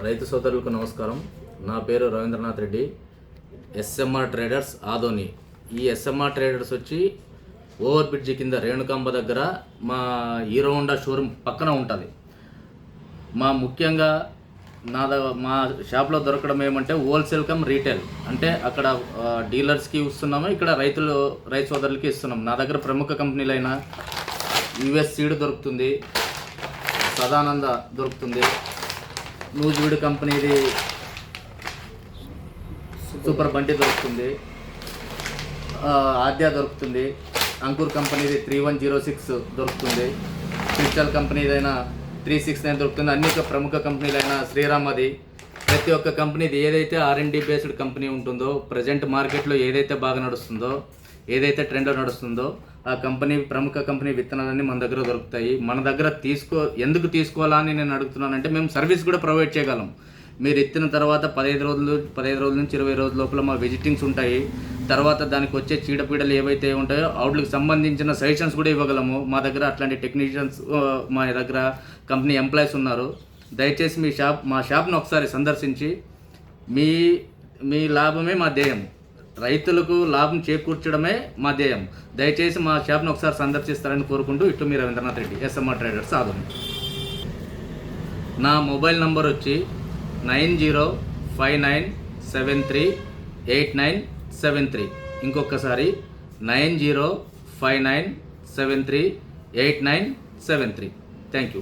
రైతు సోదరులకు నమస్కారం. నా పేరు రవీంద్రనాథ్ రెడ్డి, ఎస్ఎంఆర్ ట్రేడర్స్ ఆదోని. ఈ ఎస్ఎంఆర్ ట్రేడర్స్ వచ్చి ఓవర్ బ్రిడ్జి కింద రేణుకాంబ దగ్గర మా హీరో హోండా షోరూమ్ పక్కన ఉంటుంది. ముఖ్యంగా మా షాప్లో దొరకడం ఏమంటే హోల్సేల్ కమ్ రీటైల్, అంటే అక్కడ డీలర్స్కి ఇస్తున్నాము, ఇక్కడ రైతు సోదరులకి ఇస్తున్నాం. నా దగ్గర ప్రముఖ కంపెనీలైన యుఎస్ సీడ్ దొరుకుతుంది, సదానంద దొరుకుతుంది, నూజివీడ్ కంపెనీది సూపర్ బండి దొరుకుతుంది, ఆద్య దొరుకుతుంది, అంకుర్ కంపెనీది 3106 దొరుకుతుంది, క్రిస్టల్ కంపెనీదైనా 369 దొరుకుతుంది. అన్ని ప్రముఖ కంపెనీలైన శ్రీరామది, ప్రతి ఒక్క కంపెనీది ఏదైతే R&D బేస్డ్ కంపెనీ ఉంటుందో, ప్రజెంట్ మార్కెట్లో ఏదైతే బాగా నడుస్తుందో, ఏదైతే ట్రెండ్లో నడుస్తుందో ఆ ప్రముఖ కంపెనీ విత్తనాలన్నీ మన దగ్గర దొరుకుతాయి. మన దగ్గర ఎందుకు తీసుకోవాలా అని నేను అడుగుతున్నానంటే, మేము సర్వీస్ కూడా ప్రొవైడ్ చేయగలం. మీరు ఎత్తిన తర్వాత 15 రోజుల నుంచి 20 రోజుల లోపల మా విజిటింగ్స్ ఉంటాయి. తర్వాత దానికి వచ్చే చీడపీడలు ఏవైతే ఉంటాయో వాటికి సంబంధించిన సజెషన్స్ కూడా ఇవ్వగలము. మా దగ్గర అట్లాంటి టెక్నీషియన్స్, మా దగ్గర కంపెనీ ఎంప్లాయీస్ ఉన్నారు. దయచేసి మా షాప్ను ఒకసారి సందర్శించి మీ లాభమే మా ధ్యేయం, రైతులకు లాభం చేకూర్చడమే మా ధ్యేయం. దయచేసి మా షాప్ను ఒకసారి సందర్శిస్తారని కోరుకుంటూ ఇట్లు మీ రవీంద్రనాథ్ రెడ్డి, ఎస్ఎంఆర్ ట్రేడర్స్ ఆదోని. నా మొబైల్ నంబర్ వచ్చి 9059738973. ఇంకొకసారి 9059738973. Thank you.